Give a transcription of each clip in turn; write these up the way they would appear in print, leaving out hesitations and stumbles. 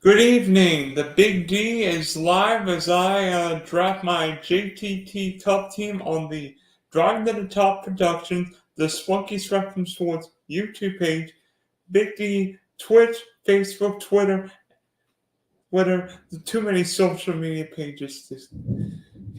Good evening. The Big D is live as I draft my JTT Cup team on the Driving to the Top Productions, the Spunky Spectrum Sports YouTube page, Big D, Twitch, Facebook, Twitter, too many social media pages to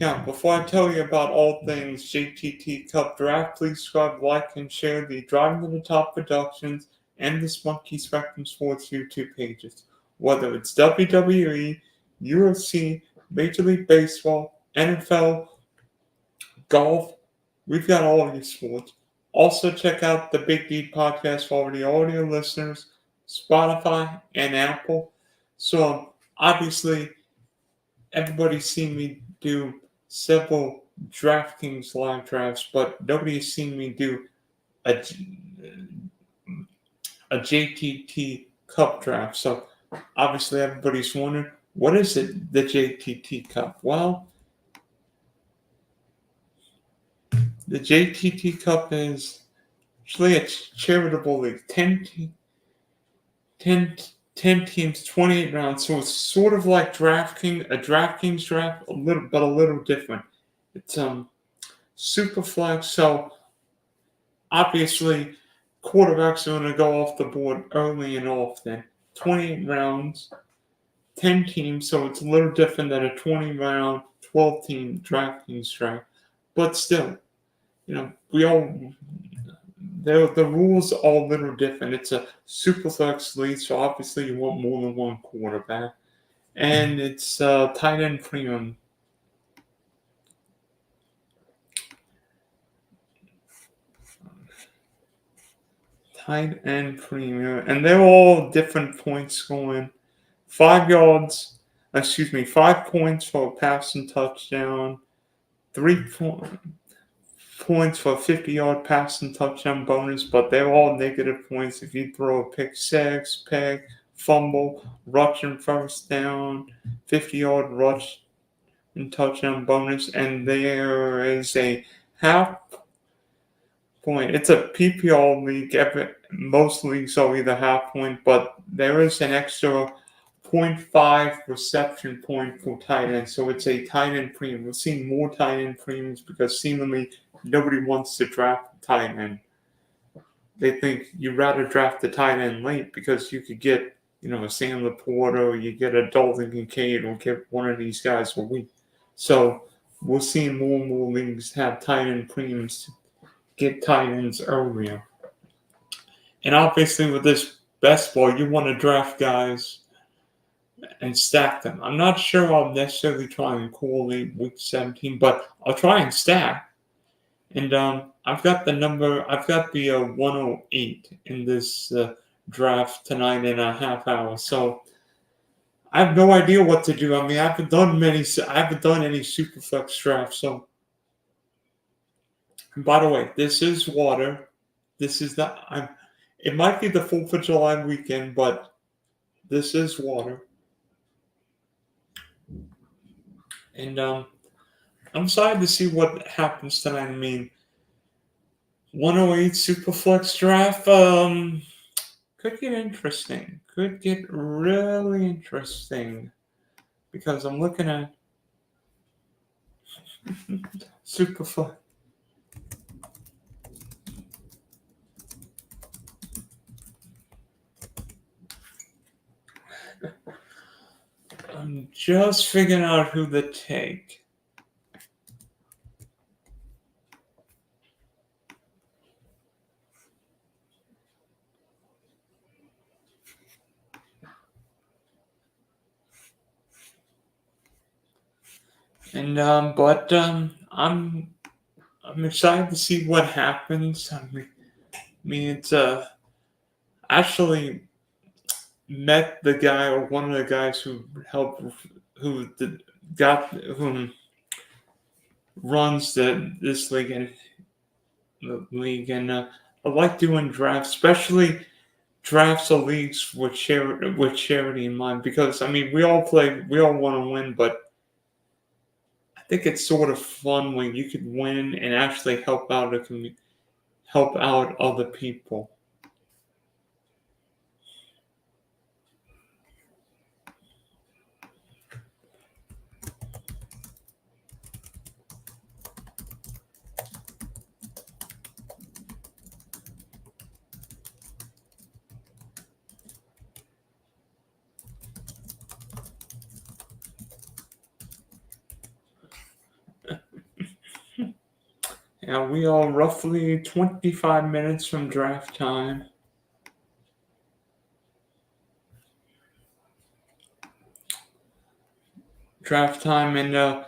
count. Before I tell you about all things JTT Cup Draft, please subscribe, like, and share the Driving to the Top Productions and the Spunky Spectrum Sports YouTube pages. Whether it's WWE, UFC, Major League Baseball, NFL, golf, we've got all these sports. Also, check out the Big D podcast for the audio listeners, Spotify, and Apple. So, obviously, everybody's seen me do several DraftKings live drafts, but nobody's seen me do a, a JTT Cup draft. So obviously everybody's wondering, what is it, the JTT Cup? Well, the JTT Cup is actually a charitable league. 10 teams, 28 rounds. So it's sort of like a DraftKings draft, a little different. It's super flex. So obviously, quarterbacks are going to go off the board early and often. 28 rounds, 10 teams, so it's a little different than a 20-round, 12-team DraftKings draft. But still, the rules are all a little different. It's a super flex league, so obviously you want more than one quarterback. And it's tight end premium. Tight end premium. And they're all different points scoring. 5 points for a passing touchdown, 3 points for a 50-yard passing touchdown bonus, but they're all negative points if you throw a pick six, fumble, rushing first down, 50-yard rush and touchdown bonus, and there is a half point. It's a PPR league. Most leagues are either half point, but there is an extra 0.5 reception point for tight end. So it's a tight end premium. We're seeing more tight end premiums because seemingly nobody wants to draft the tight end. They think you'd rather draft the tight end late because you could get, a Sam Laporta, or you get a Dalton Kincaid, or get one of these guys a week. So we're seeing more and more leagues have tight end premiums to get tight ends earlier. And obviously with this best ball, you want to draft guys and stack them. I'm not sure I'll necessarily try and correlate week 17, but I'll try and stack. And I've got the 108 in this draft tonight in a half hour. So I have no idea what to do. I mean, I haven't done any superflex drafts. So, and by the way, this is water. This is it might be the 4th of July weekend, but this is water. And I'm excited to see what happens tonight. I mean, 108 Superflex draft could get interesting. Could get really interesting because I'm looking at Superflex. I'm just figuring out who to take. And I'm excited to see what happens. I mean it's actually met the guy or one of the guys who runs this league and I like doing drafts, especially drafts of leagues with charity in mind, because I mean we all want to win, but I think it's sort of fun when you could win and actually help out other people. And we are roughly 25 minutes from draft time. And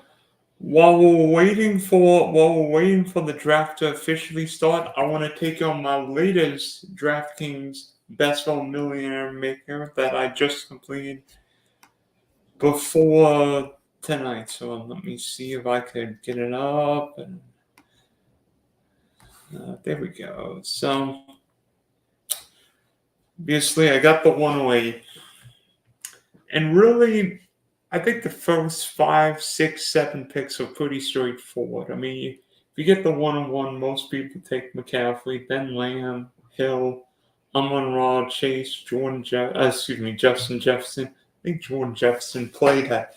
while we're waiting for the draft to officially start, I want to take on my latest DraftKings Best Ball Millionaire Maker that I just completed before tonight. So let me see if I could get it up. And there we go. So obviously I got the 108, and really, I think the first 5, 6, 7 picks are pretty straightforward. I mean, if you get the 101, most people take McCaffrey, then Lamb, Hill, Amon-Ra, Chase, Justin Jefferson. I think Jordan Jefferson played at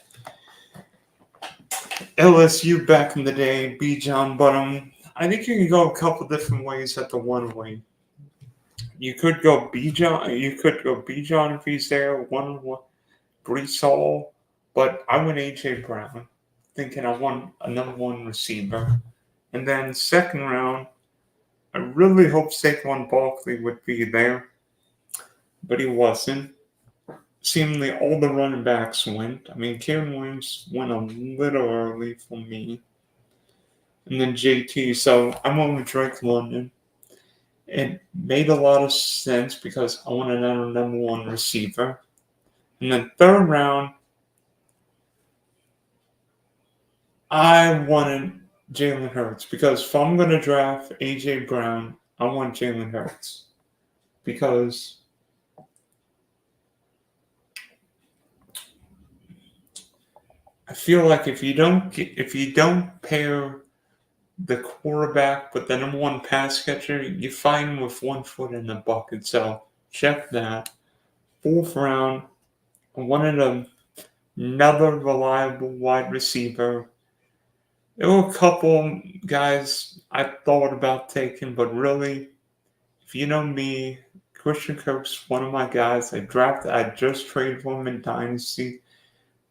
LSU back in the day, Bijan, but I think you can go a couple different ways at the 108. You could go Bijan if he's there, 101. Brees Hall, but I went A.J. Brown, thinking I want a number one receiver. And then second round, I really hoped Saquon Barkley would be there, but he wasn't. Seemingly all the running backs went. I mean, Karen Williams went a little early for me. And then JT, so I went with Drake London. It made a lot of sense because I wanted another number one receiver. And then third round, I wanted Jalen Hurts because if I'm going to draft A.J. Brown, I want Jalen Hurts because I feel like if you don't pair the quarterback with the number one pass catcher, you find him with 1 foot in the bucket. So check that. Fourth round, I wanted another reliable wide receiver. There were a couple guys I thought about taking, but really, if you know me, Christian Kirk's one of my guys. I just traded for him in Dynasty,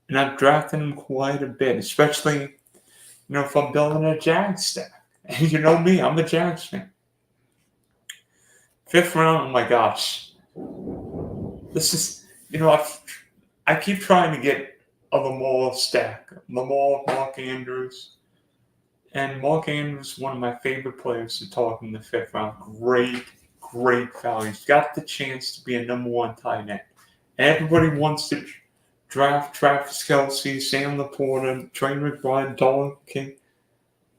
and I've drafted him quite a bit, especially, if I'm building a Jags stack. And you know me, I'm a Jags fan. Fifth round, oh my gosh. This is, I keep trying to get a Lamar stack. Lamar, Mark Andrews. And Mark Andrews is one of my favorite players to talk in the fifth round. Great value. He's got the chance to be a number one tight end. Everybody wants to draft Travis Kelce, Sam Laporta, Trey McBride, Dalton King.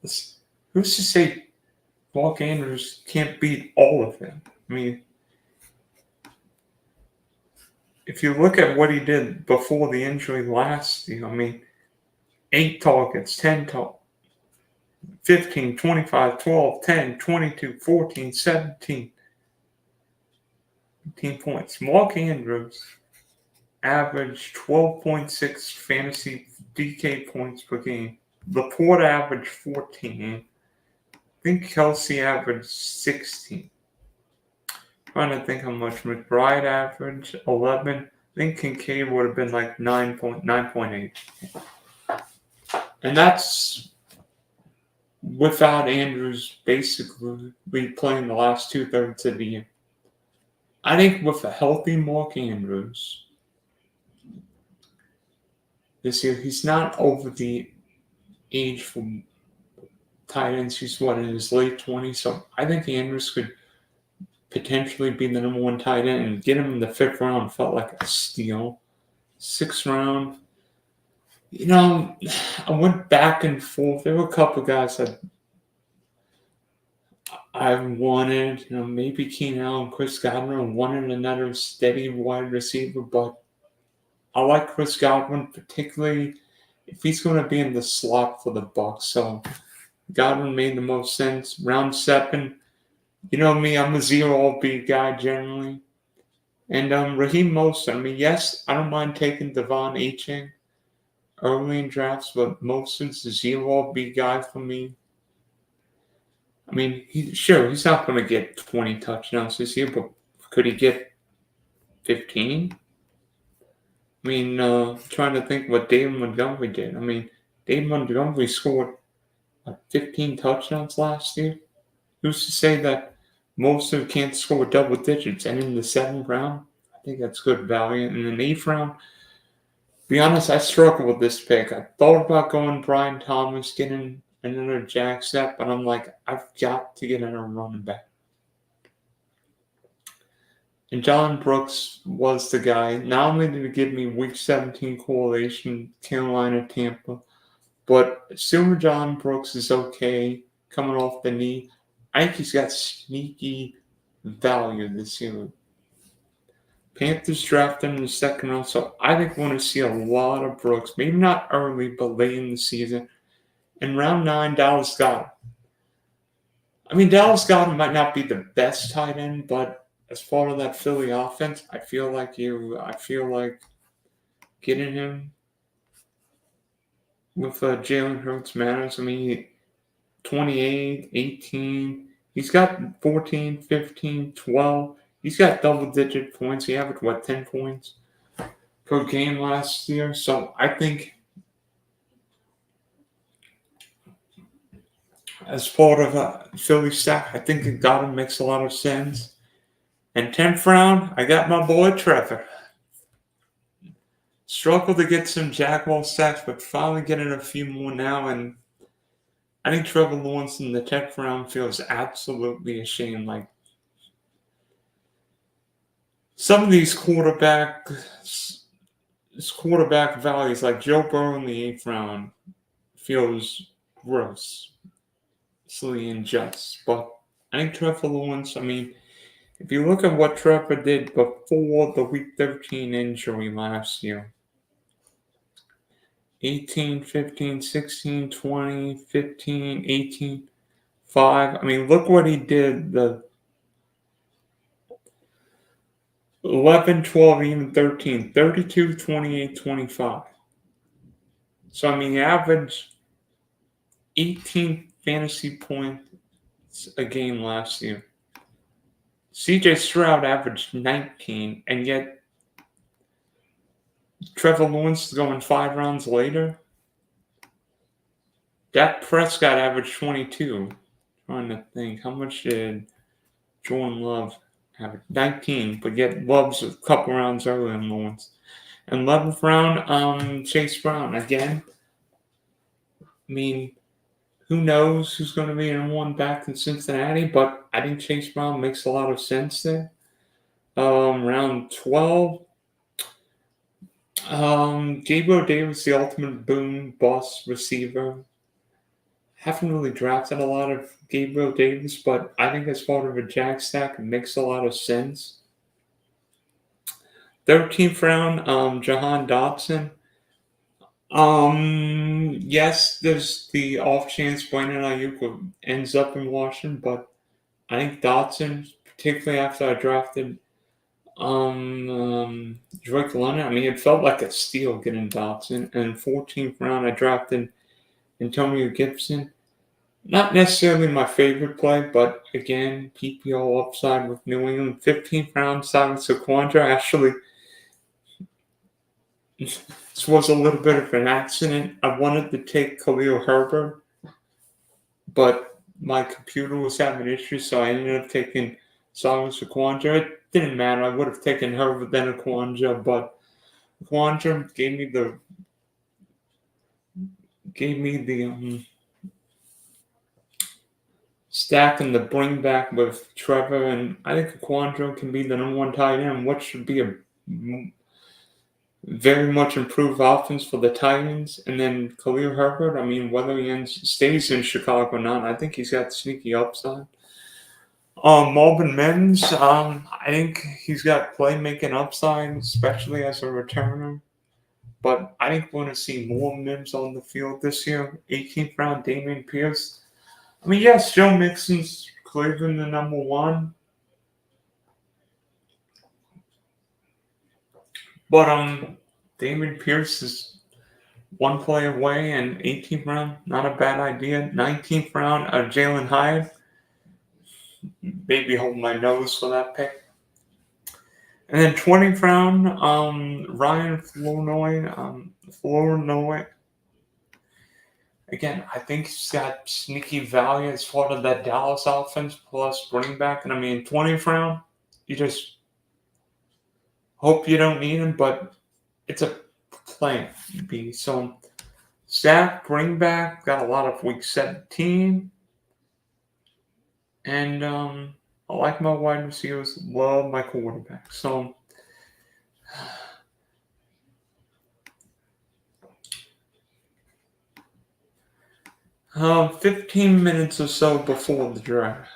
Who's to say Mark Andrews can't beat all of them? I mean, if you look at what he did before the injury last year, 8 targets, 10 targets. 15, 25, 12, 10, 22, 14, 17. 18 points. Mark Andrews averaged 12.6 fantasy DK points per game. Laporte averaged 14. I think Kelsey averaged 16. Trying to think how much McBride averaged 11. I think Kincaid would have been like 9.8. And that's without Andrews basically playing the last 2/3 of the year. I think with a healthy Mark Andrews this year, he's not over the age for tight ends. He's in his late 20s. So I think Andrews could potentially be the number one tight end, and get him in the fifth round felt like a steal. Sixth round, I went back and forth. There were a couple guys that I wanted, maybe Keenan Allen, Chris Godwin. I wanted another steady wide receiver, but I like Chris Godwin, particularly if he's going to be in the slot for the Bucs. So Godwin made the most sense. Round 7, you know me, I'm a zero RB guy generally. And Raheem Mostert, yes, I don't mind taking Devon Achane early in drafts, but Mostert's a zero RB guy for me. He's not going to get 20 touchdowns this year, but could he get 15? Trying to think what David Montgomery did. David Montgomery scored 15 touchdowns last year. Who's to say that most of them can't score double digits? And in the 7th round, I think that's good value. And in the 8th round, be honest, I struggle with this pick. I thought about going Brian Thomas, getting another jack step, but I'm like, I've got to get another running back. And John Brooks was the guy. Not only did he give me Week 17 correlation, Carolina, Tampa, but still John Brooks is okay coming off the knee. I think he's got sneaky value this year. Panthers drafted him in the 2nd round, so I think we're going to see a lot of Brooks. Maybe not early, but late in the season. In round 9, Dallas Goedert. I mean, Dallas Goedert might not be the best tight end, but as far as that Philly offense, I feel like getting him with Jalen Hurts matters. I mean, 28, 18. He's got 14, 15, 12. He's got double-digit points. He averaged, 10 points per game last year. So I think as part of a Philly stack, I think it got him makes a lot of sense. And 10th round, I got my boy Trevor. Struggled to get some Jaguar stacks, but finally getting a few more now. And I think Trevor Lawrence in the 10th round feels absolutely ashamed. Like, some of these quarterback values, like Joe Burrow in the 8th round, feels grossly unjust. But I think Trevor Lawrence, I mean, if you look at what Trevor did before the Week 13 injury last year, 18, 15, 16, 20, 15, 18, 5. I mean, look what he did. The 11, 12, even 13, 32, 28, 25. So, I mean, he averaged 18 fantasy points a game last year. CJ Stroud averaged 19, and yet Trevor Lawrence is going 5 rounds later. Dak Prescott averaged 22. Trying to think, how much did Jordan Love average? 19, but yet Love's a couple rounds earlier than Lawrence. And 11th round, Chase Brown again. I mean, who knows who's going to be in one back in Cincinnati, but I think Chase Brown makes a lot of sense there. Round 12, Gabriel Davis, the ultimate boom bust receiver. Haven't really drafted a lot of Gabriel Davis, but I think as part of a jack stack, it makes a lot of sense. 13th round, Jahan Dotson. Yes, there's the off chance Brandon Ayuk ends up in Washington, but I think Dotson, particularly after I drafted Drake London, I mean, it felt like a steal getting Dotson. And 14th round, I drafted Antonio Gibson. Not necessarily my favorite play, but again, PPO upside with New England. 15th round, Simon Saquandra. Actually, this was a little bit of an accident. I wanted to take Khalil Herbert, but my computer was having issues, so I ended up taking Simon Saquandra. It didn't matter. I would have taken Herbert then Aquandra, but Aquandra gave me the stack and the bring back with Trevor, and I think Aquandra can be the number 1 tight end. What should be a very much improved offense for the Titans, and then Khalil Herbert. I mean, whether he stays in Chicago or not, I think he's got sneaky upside. Marvin Mims, I think he's got playmaking upside, especially as a returner. But I think we're going to see more Mims on the field this year. 18th round, Dameon Pierce. I mean, yes, Joe Mixon's Cleveland the number 1. But Dameon Pierce is 1 play away, and 18th round, not a bad idea. 19th round, Jalen Hyatt. Maybe hold my nose for that pick. And then 20th round, Ryan Flournoy. again, I think he's got sneaky value as part of that Dallas offense plus running back. And I mean, 20th round, you just hope you don't need him, but it's a plan B. So, staff, running back, got a lot of week 17. And I like my wide receivers, love my quarterback. So, 15 minutes or so before the draft.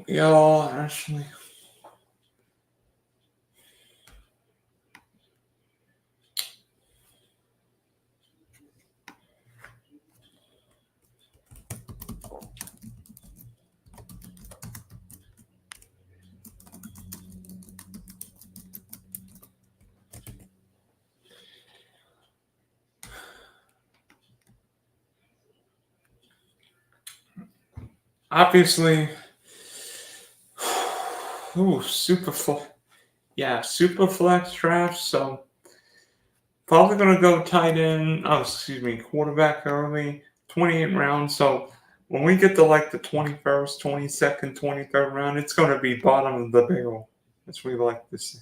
Yeah, actually. Obviously, super flex. Yeah, super flex draft. So probably gonna go tight end. Oh, excuse me, quarterback early, 28 rounds. So when we get to like the 21st, 22nd, 23rd round, it's gonna be bottom of the barrel, as we like to say.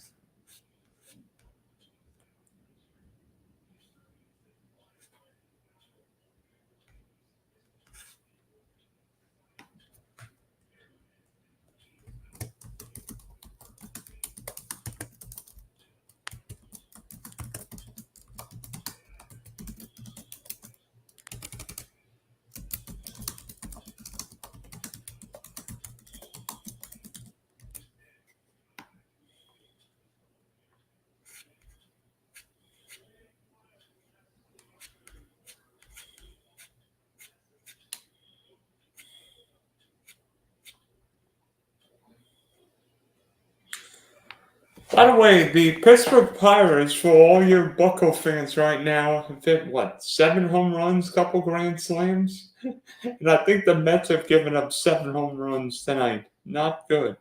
By the way, the Pittsburgh Pirates, for all your Bucko fans right now, have hit what, 7 home runs, couple grand slams? And I think the Mets have given up 7 home runs tonight. Not good.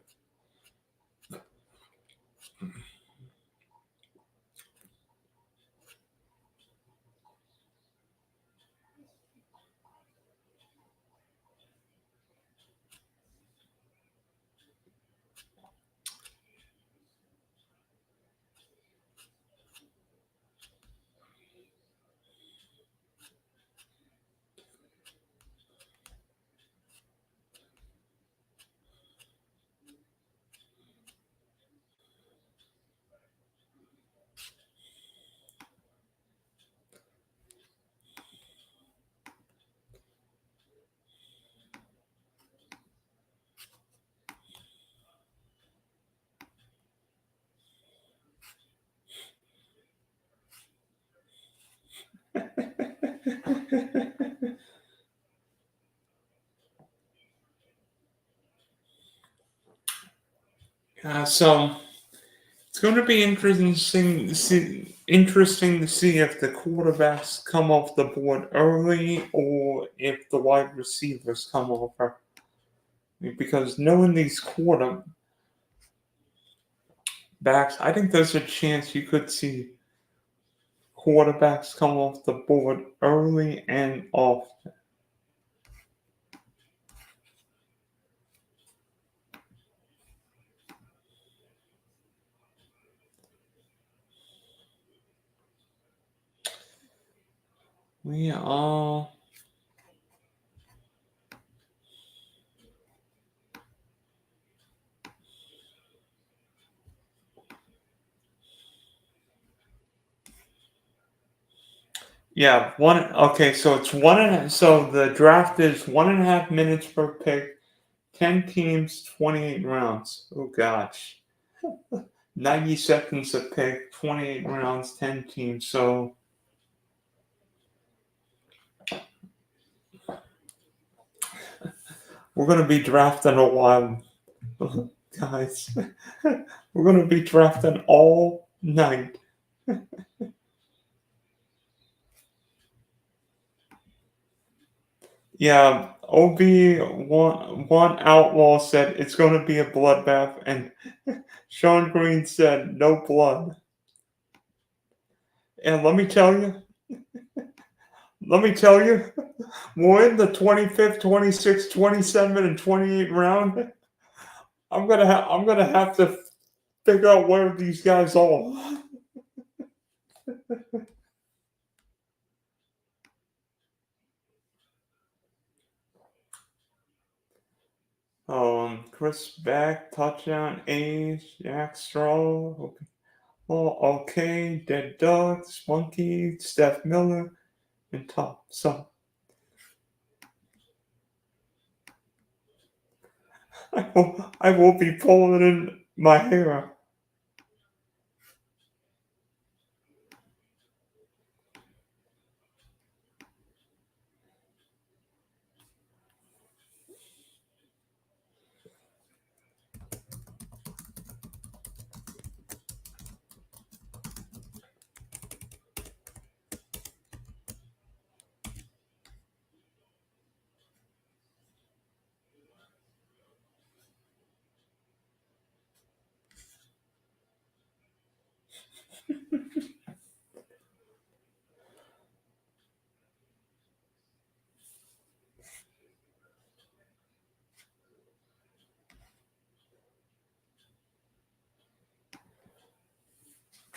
So it's going to be interesting to see if the quarterbacks come off the board early or if the wide receivers come over. Because knowing these quarterbacks, I think there's a chance you could see quarterbacks come off the board early and often. We are. Yeah, one. Okay, so it's one and so the draft is 1.5 minutes per pick, 10 teams, 28 rounds. Oh gosh, 90 seconds a pick, 28 rounds, 10 teams. So we're gonna be drafting a while. Guys, we're going to be drafting all night. Yeah, OB one outlaw said it's going to be a bloodbath, and Sean Green said no blood. And let me tell you, we're in the 25th, 26th, 27, and 28 round. I'm gonna have to figure out where these guys are. Chris Beck, touchdown, Ace, Jack Straw, okay. Oh, okay, Dead Ducks, Monkey, Steph Miller, and Top. So I will be pulling in my hair.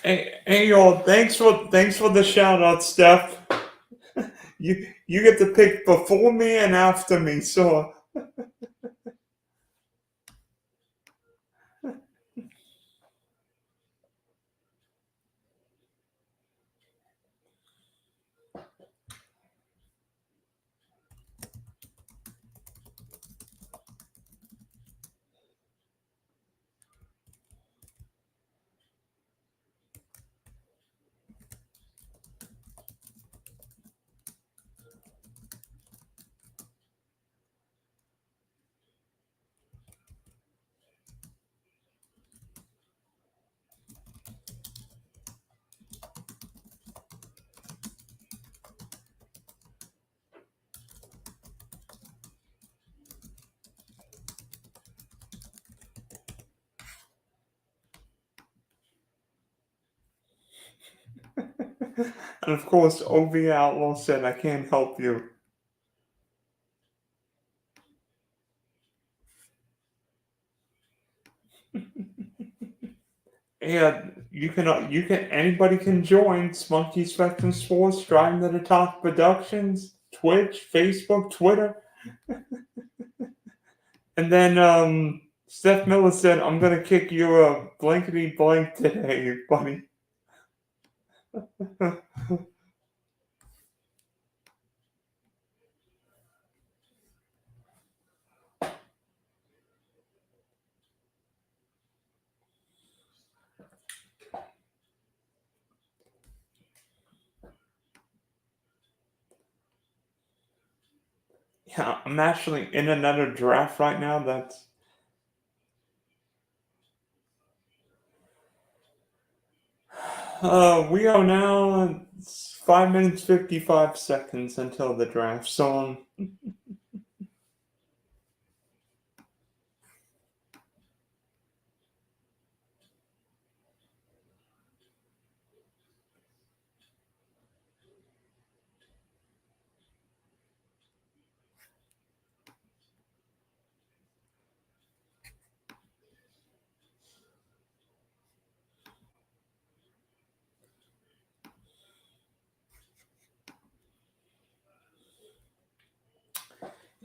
Hey y'all, thanks for the shout out, Steph. You get to pick before me and after me, so and of course OV Outlaw said I can't help you. Yeah, anybody can join Spunky Spectrum Sports, Driving to the Top Productions, Twitch, Facebook, Twitter. And then Steph Miller said, I'm gonna kick you a blankety blank today, buddy. Yeah, I'm actually in another draft right now that's we are now 5 minutes 55 seconds until the draft. So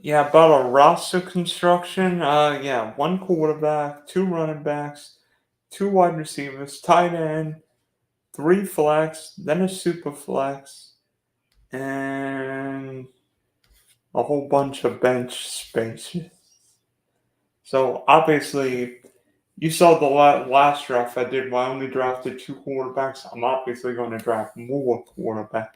yeah, about a roster construction. Yeah, one quarterback, two running backs, two wide receivers, tight end, three flex, then a super flex, and a whole bunch of bench spaces. So obviously, you saw the last draft I did. I only drafted two quarterbacks. I'm obviously going to draft more quarterbacks.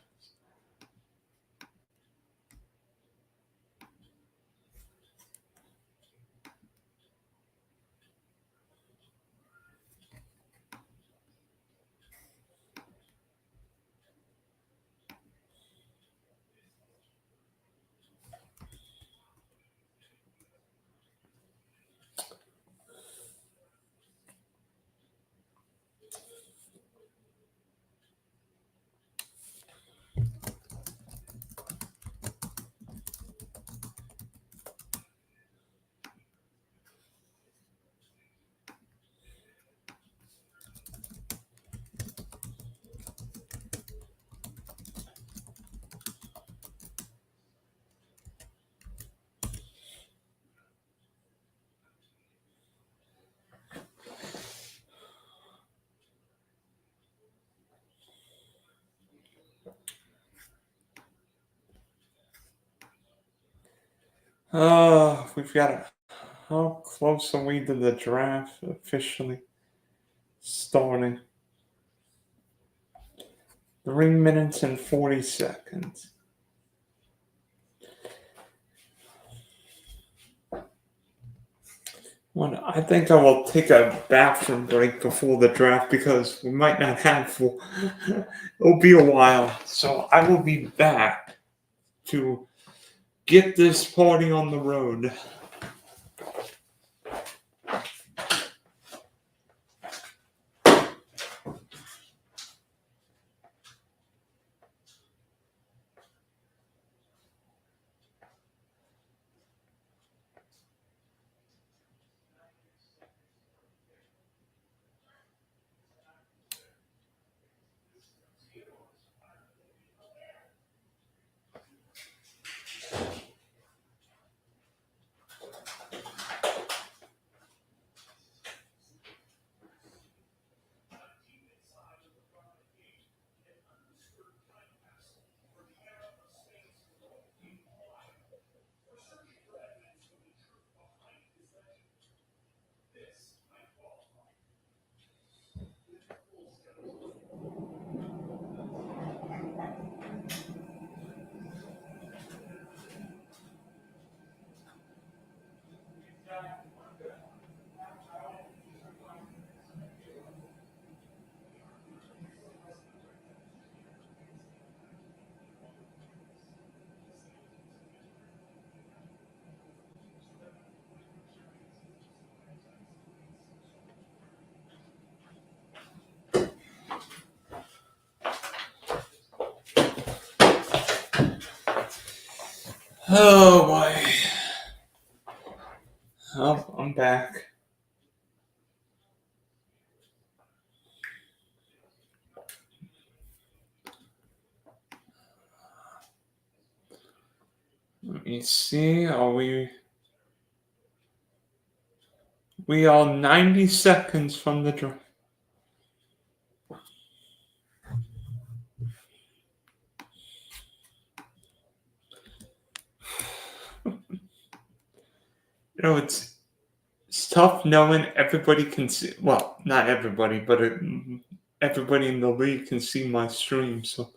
We've got how close are we to the draft officially starting? 3 minutes and 40 seconds. Well, I think I will take a bathroom break before the draft because we might not have for it'll be a while. So I will be back to get this party on the road. Oh boy. Oh, I'm back. Let me see. We are 90 seconds from the draft. It's tough knowing everybody can see. Well, not everybody, but everybody in the league can see my stream. So,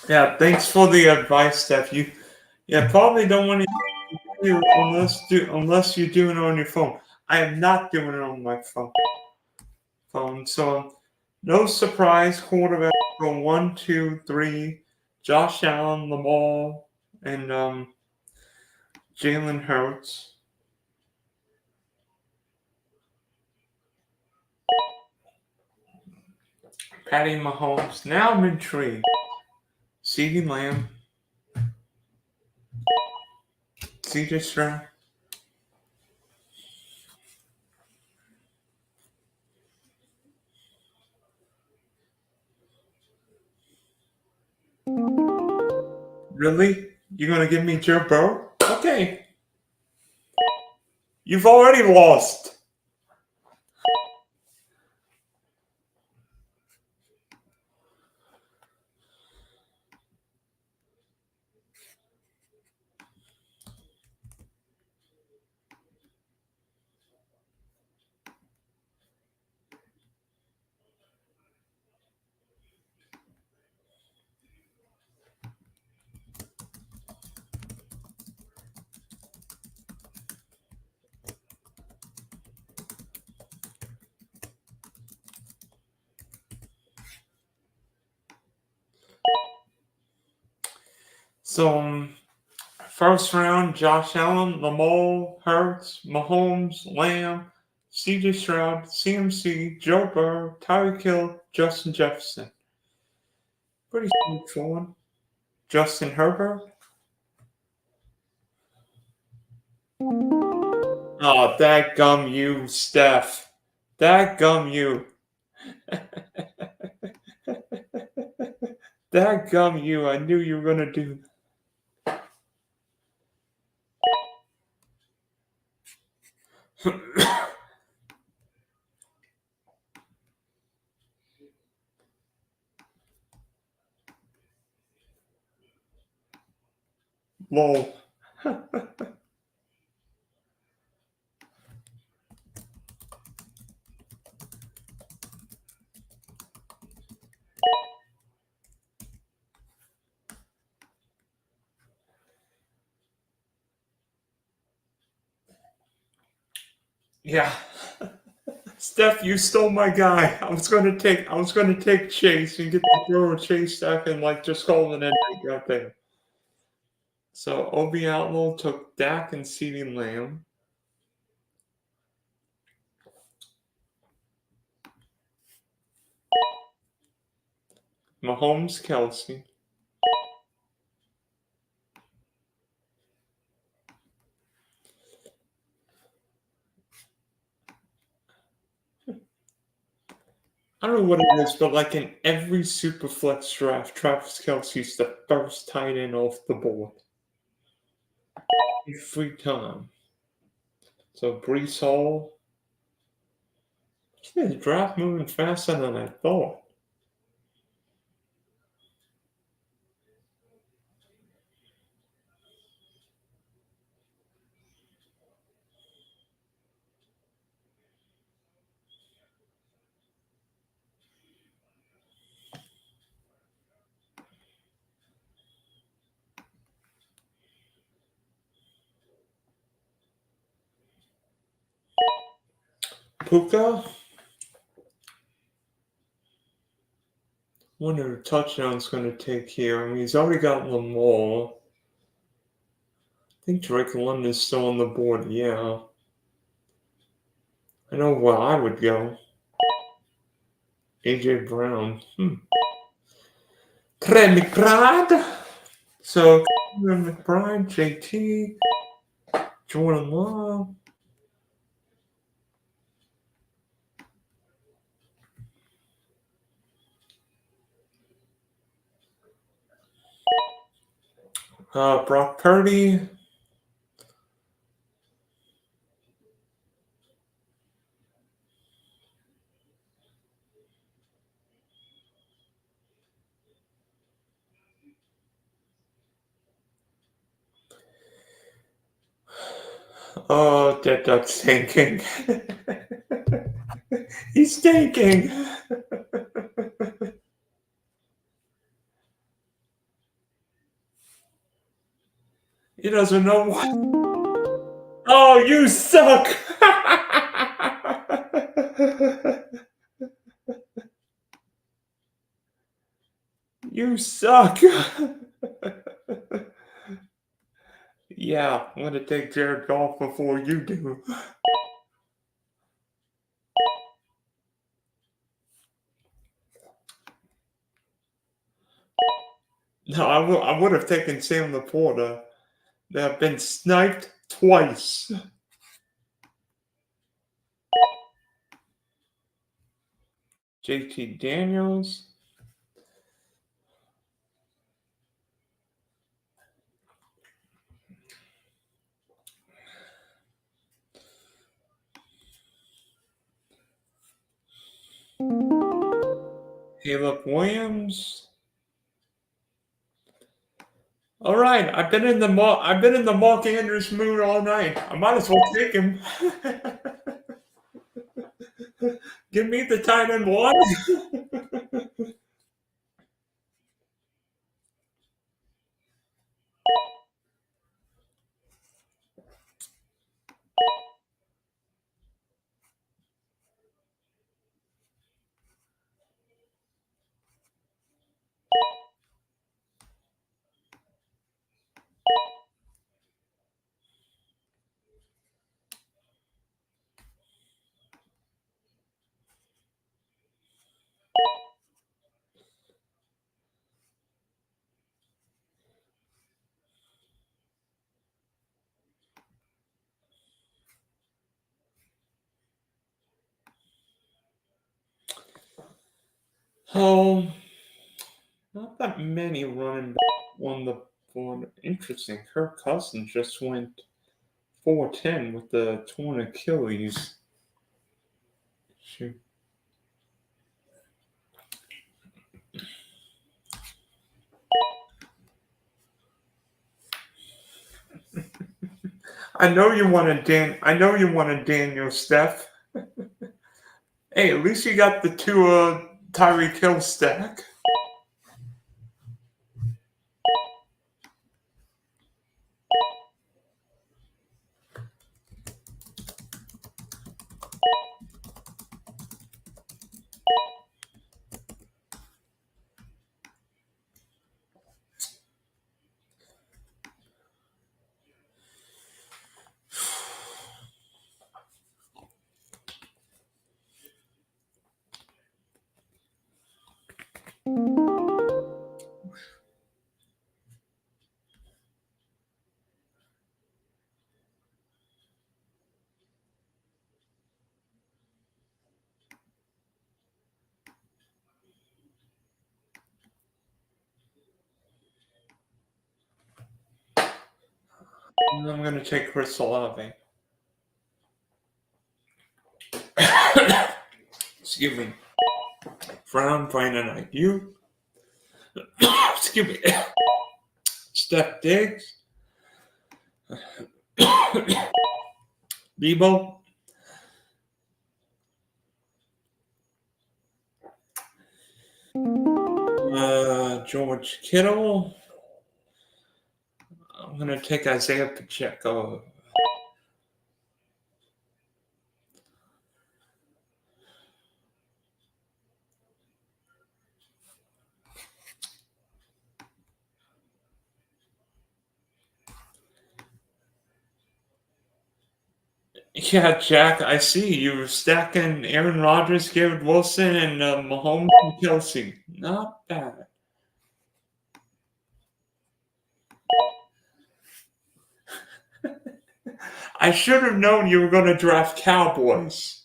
yeah, thanks for the advice, Steph. Probably don't want to do unless you're doing it on your phone. I am not doing it on my phone. So, no surprise quarterback for 1, 2, 3. Josh Allen, Lamar, and Jalen Hurts. Patty Mahomes. Now I'm intrigued. CeeDee Lamb. CJ Stroud. Really? You're gonna give me Joe Burrow? Okay. You've already lost. So, first round, Josh Allen, Lamar, Hurts, Mahomes, Lamb, CJ Stroud, CMC, Joe Burrow, Tyreek Hill, Justin Jefferson. Pretty straightforward. Justin Herbert. Oh, that gum you, Steph. That gum you. That gum you. I knew you were gonna do. Lol. Yeah. Steph, you stole my guy. I was gonna take Chase and get the throw Chase stack and like just call it an ending out there. So Obi Outlaw took Dak and CeeDee Lamb. Mahomes Kelsey. I don't know what it is, but like in every Superflex draft, Travis Kelsey's the first tight end off the board. Every time. So Brees Hall. The draft moving faster than I thought. Puka? Wonder if touchdown's going to take here. I mean, he's already got Lamar. I think Drake London's still on the board. Yeah. I know where I would go. AJ Brown. Trey McBride. So, McBride, JT, Jordan Love. Brock Purdy. Oh, that duck's thinking. He's thinking. He doesn't know what. Oh, you suck! You suck! Yeah, I'm gonna take Jared Goff before you do. No, I would have taken Sam Laporta. They have been sniped twice. JT Daniels. Caleb Williams. All right, I've been in the Mark Andrews mood all night. I might as well take him. Give me the tight end one. Oh, not that many running back on the board. Interesting. Kirk Cousins just went 4-10 with the torn Achilles. Shoot. I know you wanted Daniel Steph. Hey, at least you got the two Tyreek Hill stack. I'm gonna take Chris Olave. Excuse me. Brown, Brandon IQ. Excuse me. Steph Diggs. Debo. George Kittle. I'm gonna take Isaiah Pacheco. Yeah, Jack, I see you're stacking Aaron Rodgers, Garrett Wilson, and Mahomes and Kelsey. Not bad. I should have known you were going to draft Cowboys.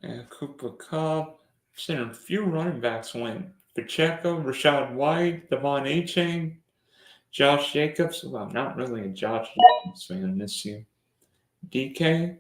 And Cooper Cup. Seen a few running backs win. Pacheco, Rashad White, Devon Achane, Josh Jacobs. Well, I'm not really a Josh Jacobs fan this year. DK.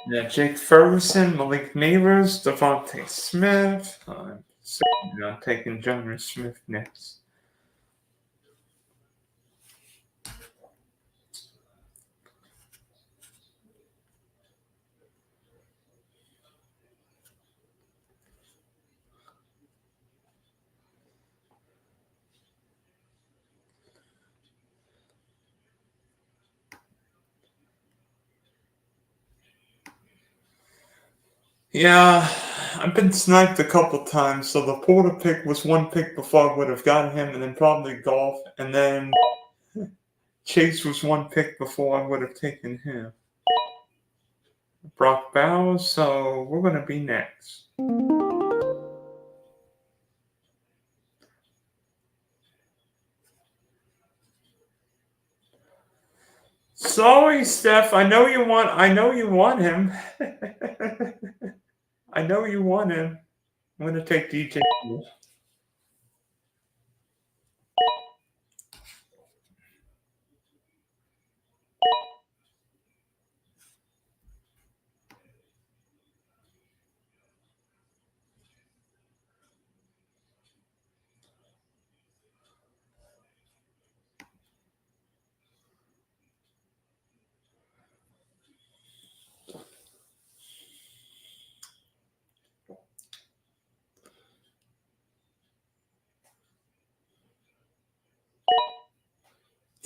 Yeah, Jake Ferguson, Malik Neighbors, Devontae Smith. I'm certainly not taking Jonas Smith next. Yeah, I've been sniped a couple times, so the Porter pick was one pick before I would have gotten him, and then probably Golf, and then Chase was one pick before I would have taken him. Brock Bowers, so we're going to be next. Sorry, Steph. I know you want him. I know you want him. I'm going to take DJ.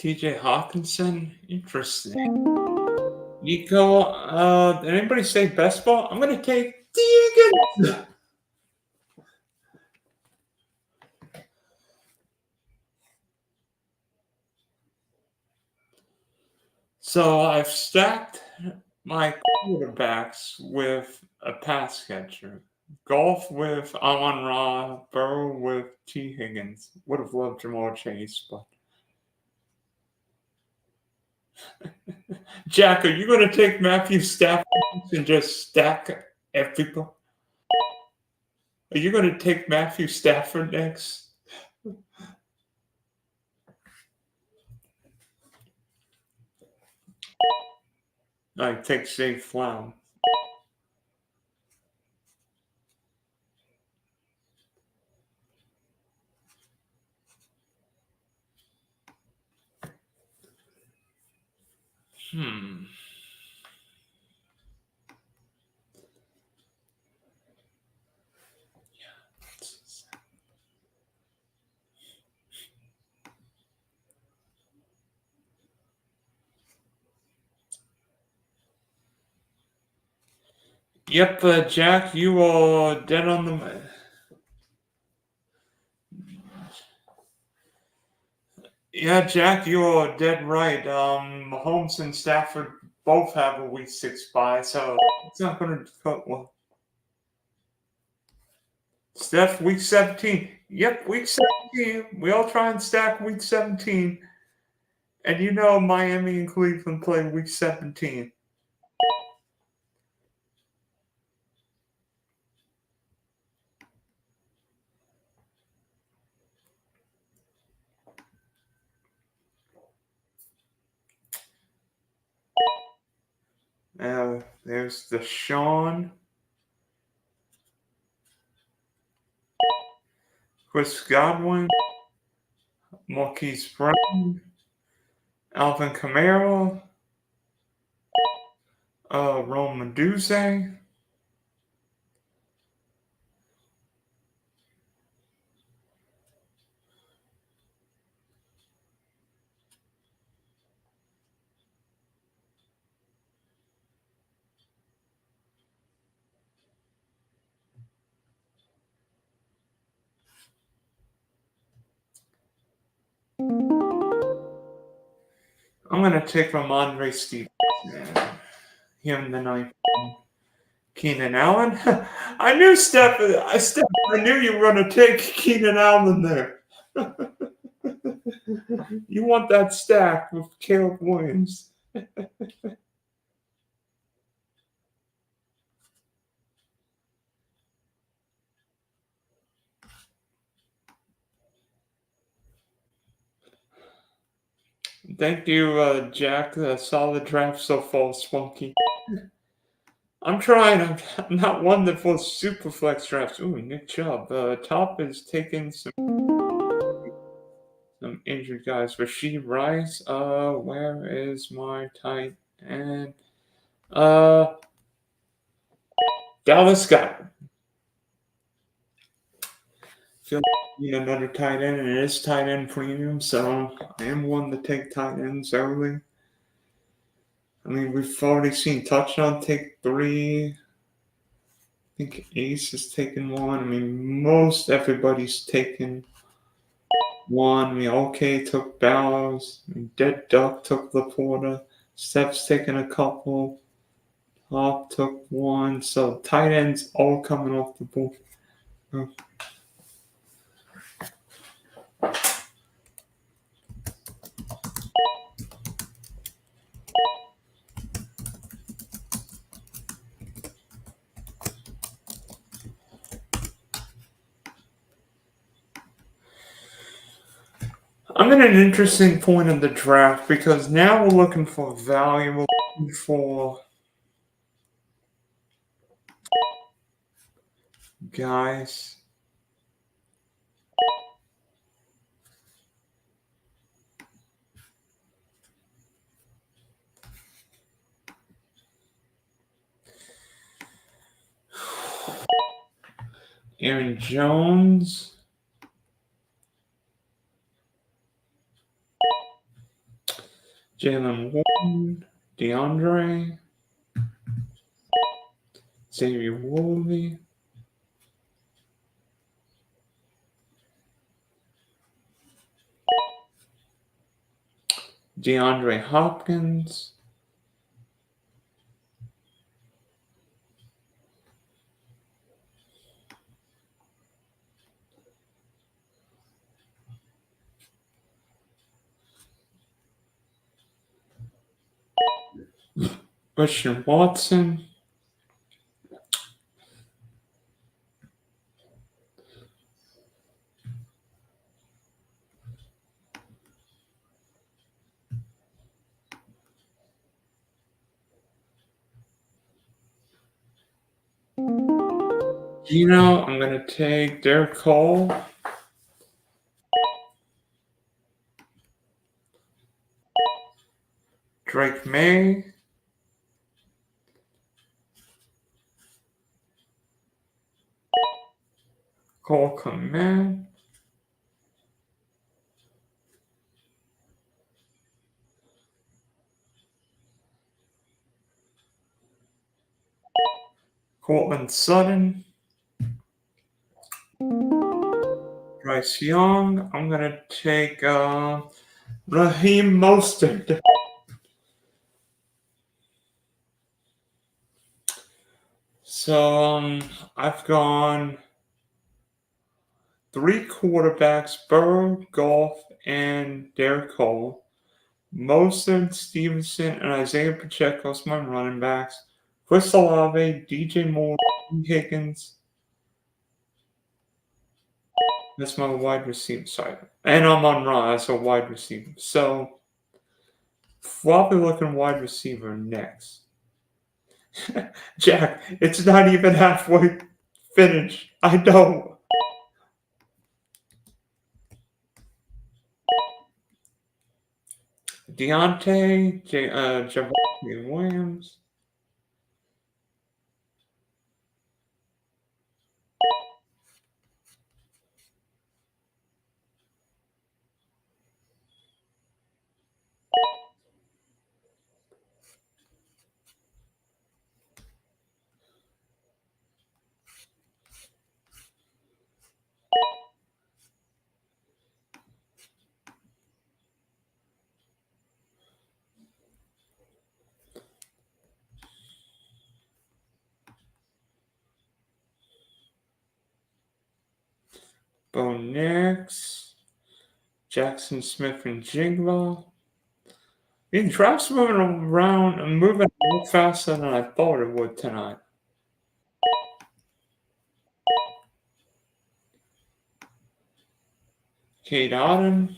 TJ Hawkinson, interesting. Nico, did anybody say best ball? I'm gonna take Deegan. So I've stacked my quarterbacks with a pass catcher. Golf with Amon Ra, Burrow with T. Higgins. Would have loved Jamal Chase, but Jack, are you going to take Matthew Stafford and just stack everybody? Are you going to take Matthew Stafford next? I take Safe Flown. Hmm. Yep, Jack, you are dead on the. Yeah, Jack, you are dead right. Mahomes and Stafford both have a week 6 bye, so it's not going to cut well. Steph, week 17. Yep, week 17. We all try and stack week 17. And you know Miami and Cleveland play week 17. There's the Sean, Chris Godwin, Marquise Brown, Alvin Kamara, Rome Meduze. I'm going to take Ramondre Stevens. Him the ninth. Keenan Allen. I knew I knew you were going to take Keenan Allen there. You want that stack with Caleb Williams. Thank you, Jack. Solid draft so far, Spunky. I'm trying. I'm not one that for super flex drafts. Ooh, Nick Chubb. Top is taking some injured guys. Rasheed Rice. Where is my tight end? Dallas Scott. Feel like I need another tight end, and it is tight end premium, so I am one to take tight ends early. I mean, we've already seen touchdown take 3. I think Ace has taken 1. I mean, most everybody's taken 1. I mean, OK took Bowers. I mean, Dead Duck took Laporta. Steph's taken a couple. Hop took 1. So tight ends all coming off the board. I'm at an interesting point in the draft because now we're looking for value. We're looking for guys. Aaron Jones. Jalen Warren, DeAndre, Xavier Woolley, DeAndre Hopkins, Christian Watson, I'm going to take Derek Cole, Drake May, Cole Kmet, Cortland Sutton, Bryce Young. I'm going to take Raheem Mostert. So I've gone 3 quarterbacks: Burrow, Goff, and Derek Cole. Mostert, Stevenson, and Isaiah Pacheco's my running backs. Chris Olave, DJ Moore, Higgins. That's my wide receiver side. And I'm on Raw as a wide receiver. So probably looking wide receiver next. Jack, it's not even halfway finished. I know. Deontay, Javonte Williams, Bo Nix, Jackson Smith and Jigba. The draft's moving around and moving a little faster than I thought it would tonight. Kate Otten,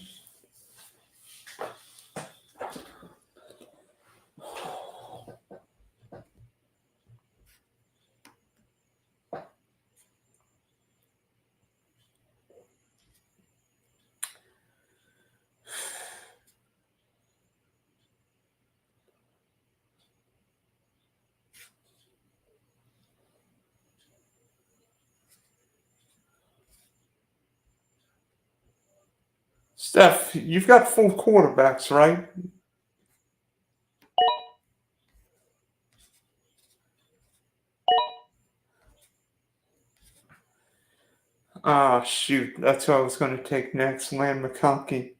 Steph, you've got 4 quarterbacks, right? Ah, shoot. That's what I was going to take next. Land McConkey.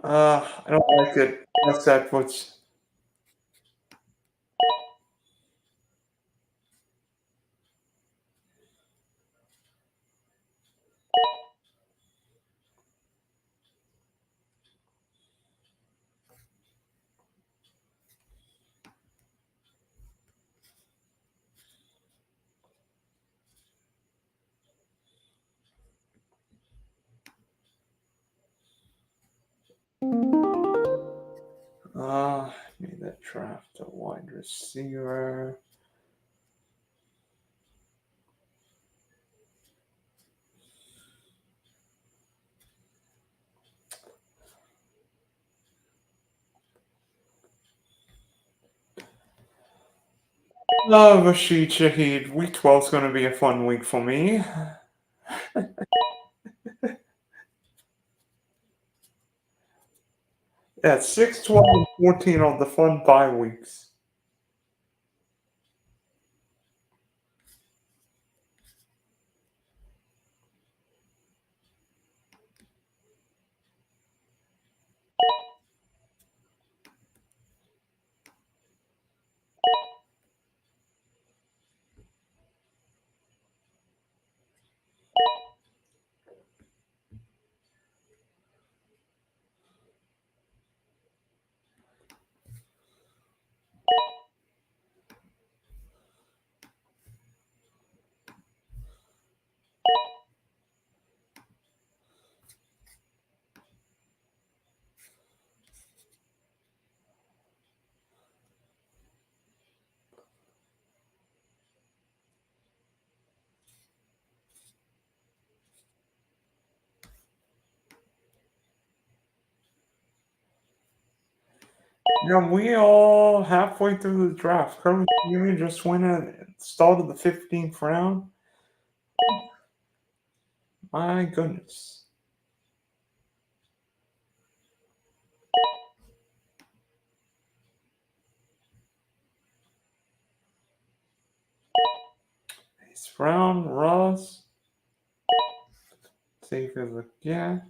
I don't like it. What's that? What's Made that draft a wide receiver. Oh, Rashid Shaheed. Week 12 is going to be a fun week for me. Yeah, 6, 12, and 14 are the fun bye weeks. Yeah, we all halfway through the draft. Curly Union just went at start of the 15th round. My goodness. It's Brown, Ross, take a look. Yeah.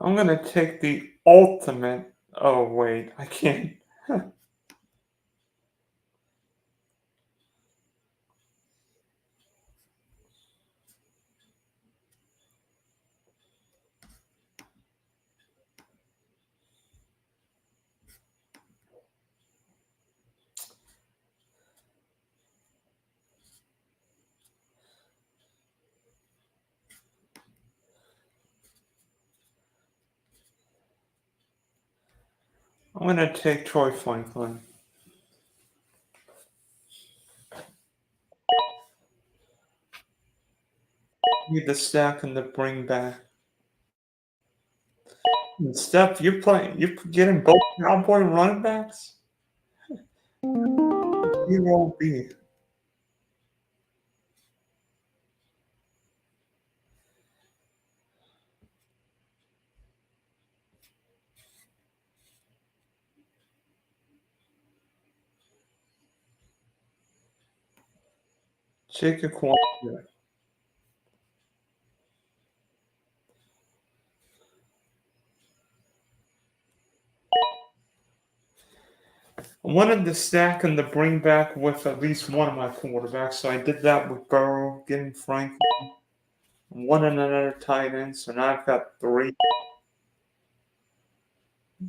I'm gonna take the ultimate. Oh wait, I can't. I'm gonna take Troy Franklin. Need the stack and the bring back. And Steph, you playing? You getting both Cowboy running backs? You won't be. Take a quarterback. I wanted the stack and the bring back with at least one of my quarterbacks, so I did that with Burrow, getting Franklin, one and another tight end. So now I've got three.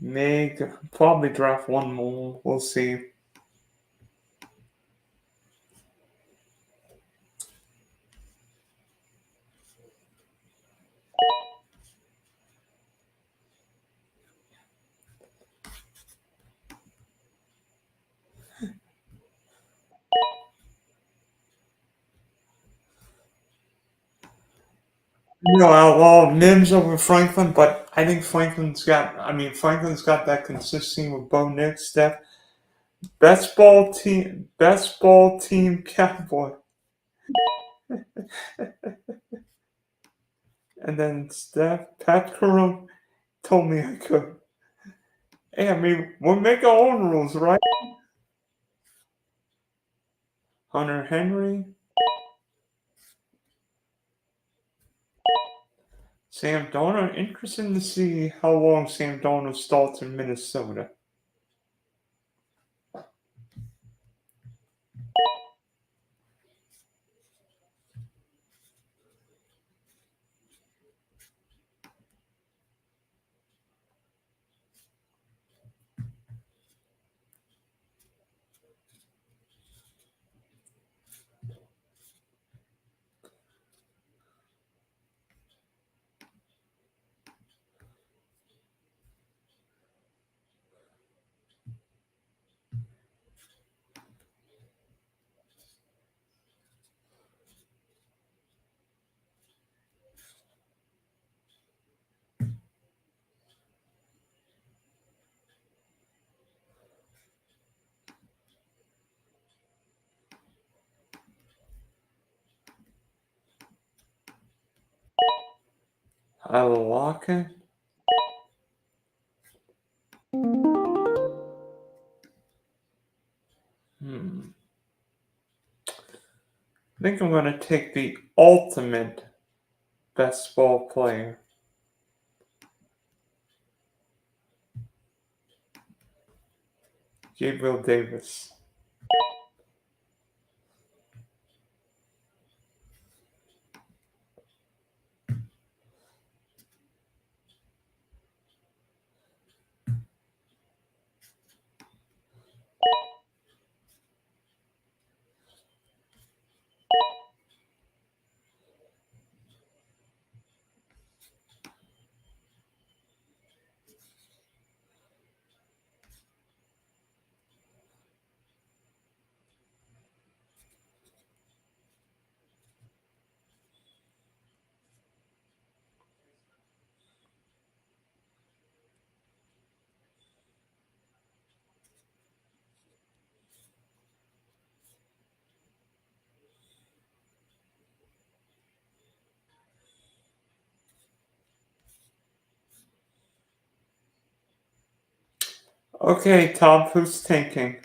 May probably draft one more. We'll see. No, well, Mims over Franklin, but I think Franklin's got. I mean, Franklin's got that consistency with Bo Nix. Steph, best ball team, Cowboy, and then Steph Pat Curran told me I could. Hey, I mean, we'll make our own rules, right? Hunter Henry, Sam Darnold, interesting to see how long Sam Darnold starts in Minnesota. I like it. I think I'm going to take the ultimate best ball player. Gabriel Davis. Okay, Tom, who's tanking?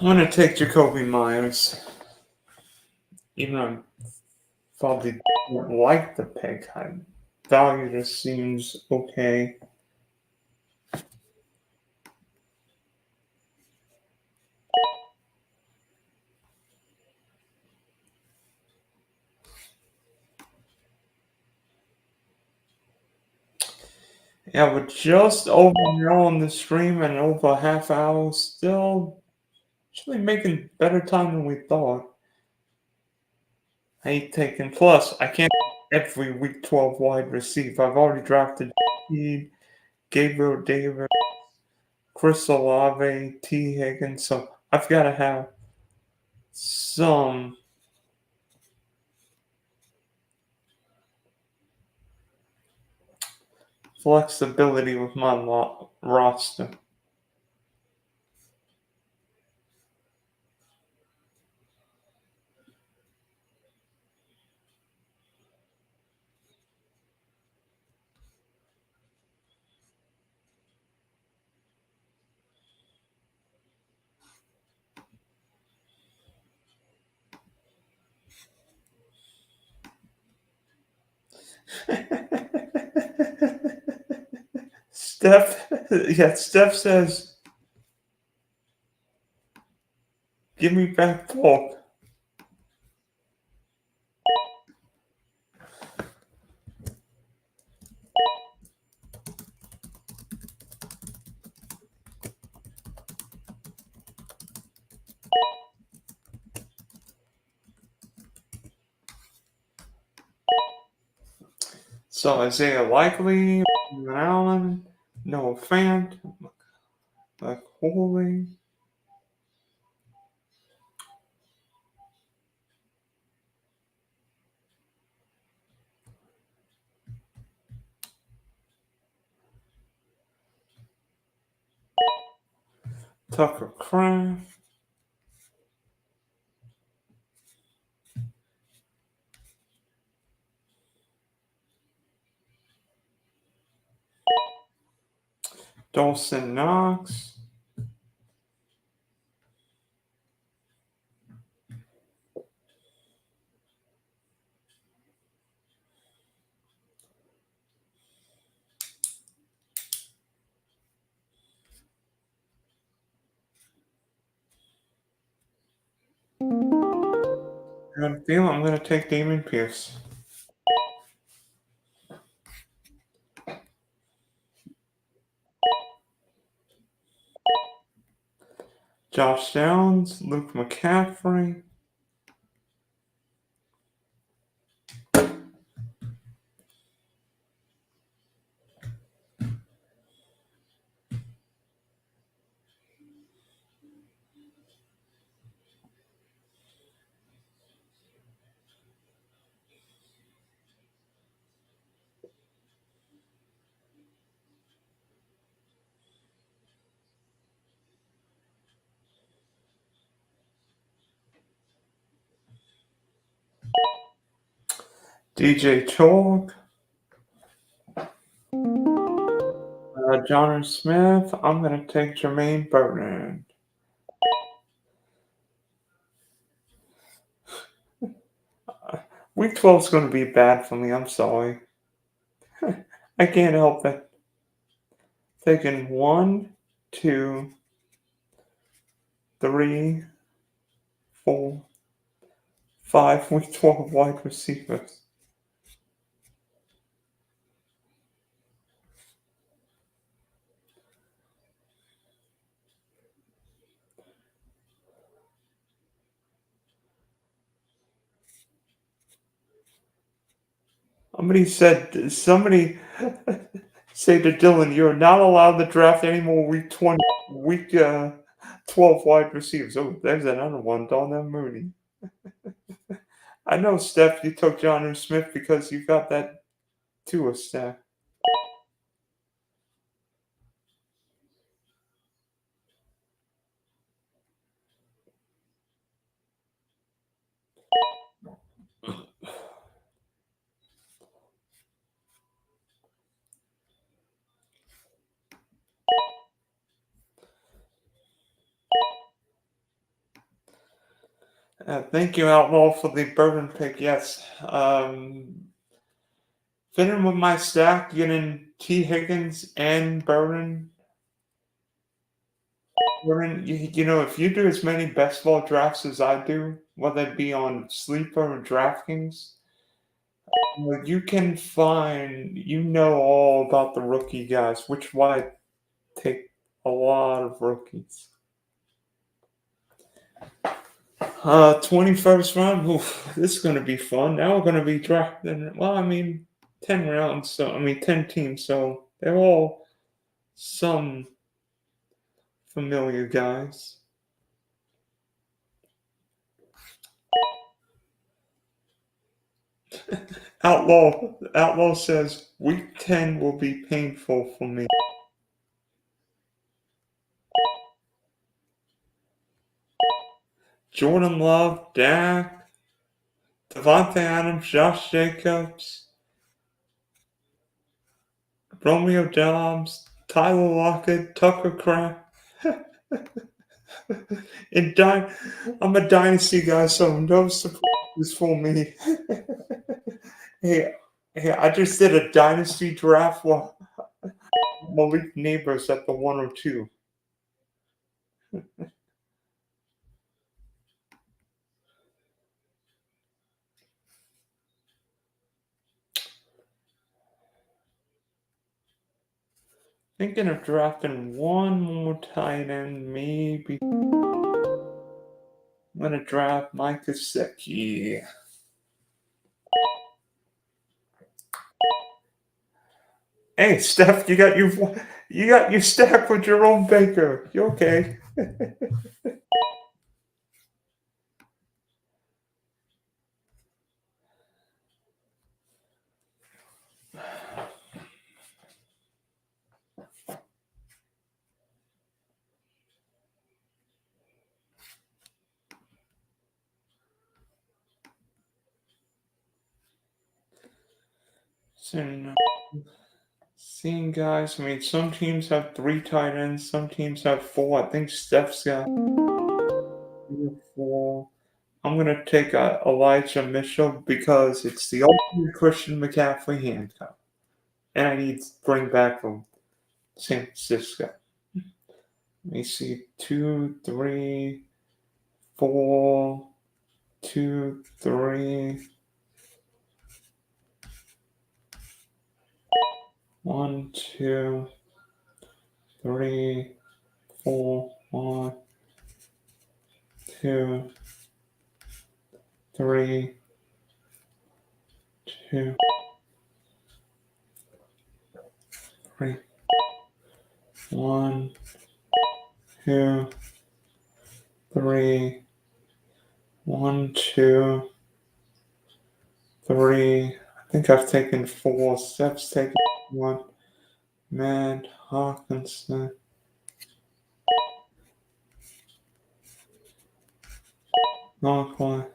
I'm going to take Jacoby Myers. Even though I probably don't like the pick, value just seems okay. Yeah, we're just over now on the stream and over a half hour. Still actually making better time than we thought. I hate taking. Plus, I can't every week 12 wide receiver. I've already drafted Gabriel Davis, Chris Olave, T. Higgins, so I've got to have some flexibility with my roster. Steph, yeah, Steph says, "Give me back Paul." So Isaiah Likely, Allen, Noah Fant, Holy, Tucker Craft, Dawson Knox, I got a feeling I'm going to take Damon Pierce. Josh Downs, Luke McCaffrey, DJ Chalk, John Smith. I'm going to take Jermaine Burton. Week 12 is going to be bad for me. I'm sorry. I can't help it. Taking 1, 2, 3, 4, 5 Week 12 wide receivers. Somebody said say to Dylan, you're not allowed to draft any more week 12 wide receivers. Oh, there's another one, Darnell Mooney. I know, Steph, you took John Smith because you got that Tua stack. Thank you, Outlaw, for the bourbon pick. Yes. Fitting with my stack, getting T. Higgins and Bourbon. You know, if you do as many best ball drafts as I do, whether it be on Sleeper or DraftKings, you can find, all about the rookie guys, which why I take a lot of rookies. 21st round, this is going to be fun. Now we're going to be drafting, 10 rounds, 10 teams, so they're all some familiar guys. Outlaw says week 10 will be painful for me. Jordan Love, Dak, Devontae Adams, Josh Jacobs, Romeo Dobbs, Tyler Lockett, Tucker Craft. I'm a dynasty guy, so no surprises for me. Hey, I just did a dynasty draft while Malik Neighbors at the 102. Thinking of drafting one more tight end, maybe. I'm gonna draft Mike Gesicki. Hey, Steph, you got your stack with your own Baker. You okay? So, seeing guys, I mean, some teams have 3 tight ends, some teams have 4. I think Steph's got 3 or 4. I'm gonna take Elijah Mitchell because it's the ultimate Christian McCaffrey handcuff, and I need to bring back from San Francisco. Let me see, 2, 3, 4, 2, 3, 1, 2, 3, 4, 1, 2, 3, 2, 3, 1, 2, 3, 1, 2, 3. I think I've taken 4 steps, taken 1. Man, Hawkinson. Not quite.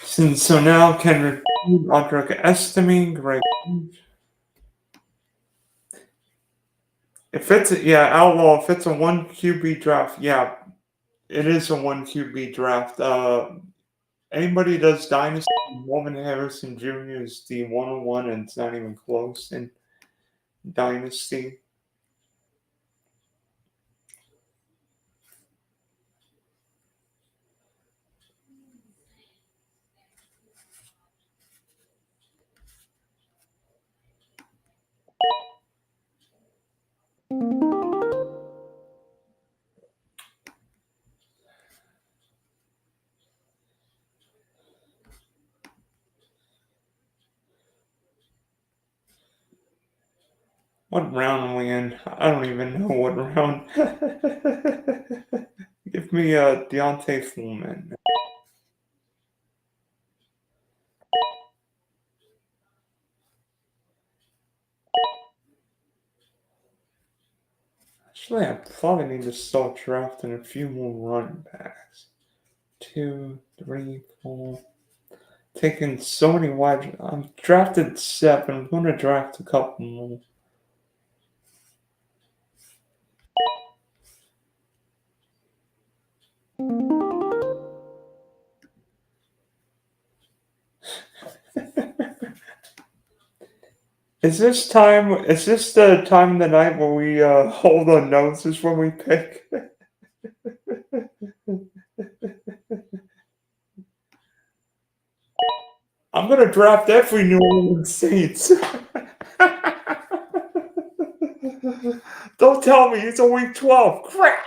So now Kendrick, Audric Estime, Greg. If it's Outlaw, if it's a 1 QB draft, yeah, it is a 1 QB draft. Anybody does Dynasty, Morgan Harrison Jr. is the 101, and it's not even close in Dynasty. What round are we in? I don't even know what round. Give me a Deontay Foreman. Actually, I probably need to start drafting a few more running backs. 2, 3, 4. Taking so many wide. I'm drafted 7. I'm going to draft a couple more. Is this time? Is this the time of the night where we hold our noses when we pick? I'm gonna draft every New Orleans Saints. Don't tell me it's a week 12. Crap.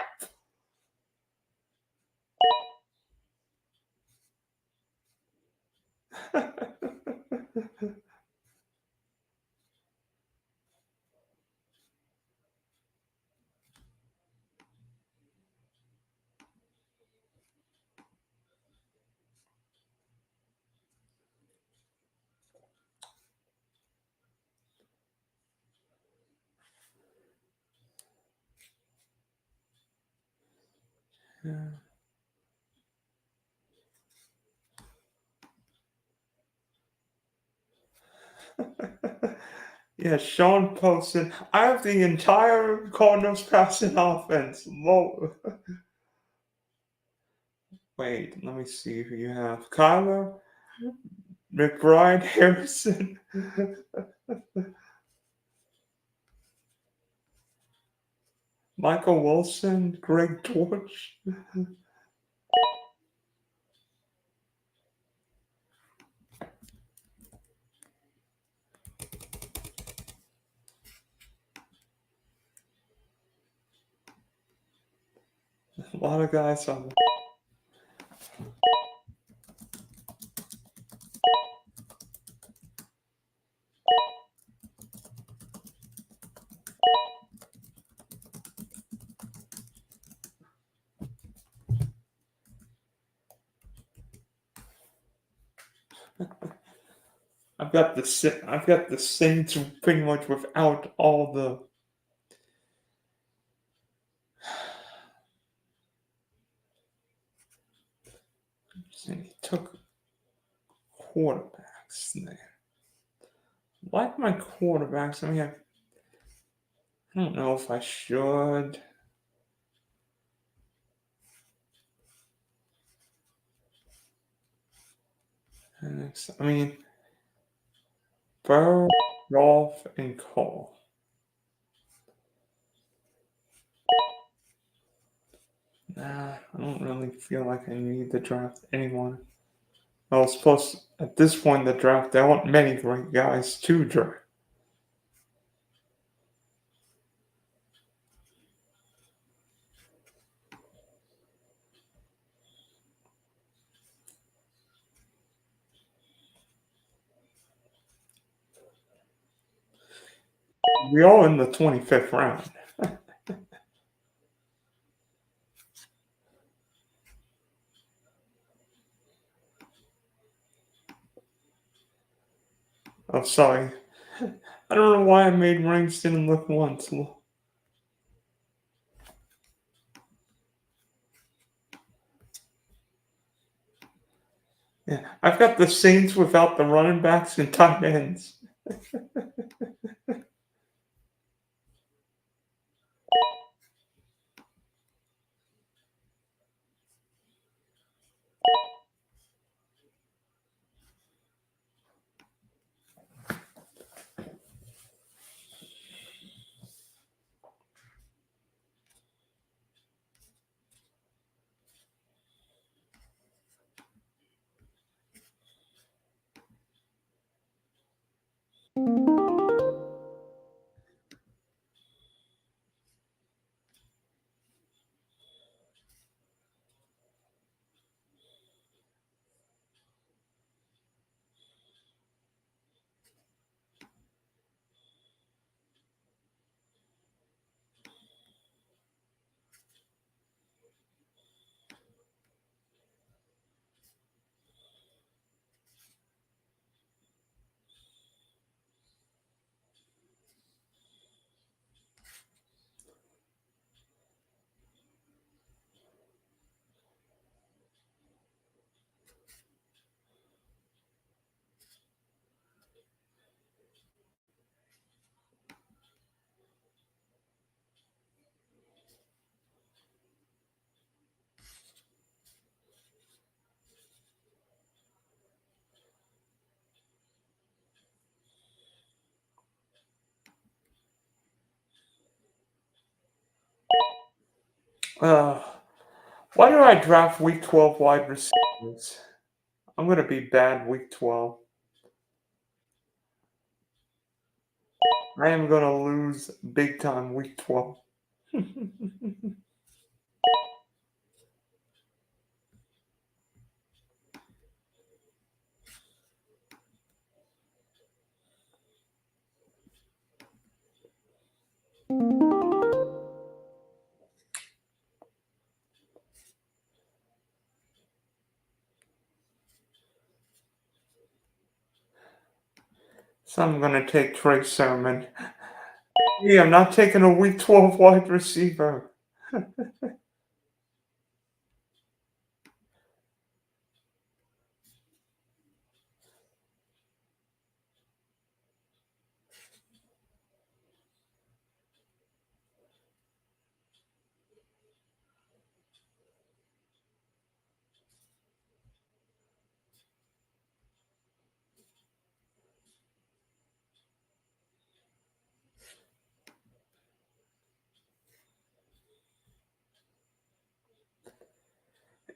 Yeah, Sean posted. I have the entire Cardinals passing offense. Wait, let me see who you have. Kyler, McBride, Harrison, Michael Wilson, Greg Torch. lot of guys on. I've got the Saints pretty much without all the. He took quarterbacks there. Like my quarterbacks, I mean, I don't know if I should. I mean, Burrow, Rolf, and Cole. Nah, I don't really feel like I need to draft anyone else. Plus, at this point in the draft, there aren't many great guys to draft. We are in the 25th round. Oh, sorry. I don't know why I made ranks didn't look once. Yeah, I've got the Saints without the running backs and tight ends. Uh, why do I draft week 12 wide receivers? I'm going to be bad week 12. I am going to lose big time week 12. So I'm going to take Trey Sermon. Yeah, I'm not taking a week 12 wide receiver.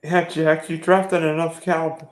Yeah, Jack, you drafted enough Cowboys.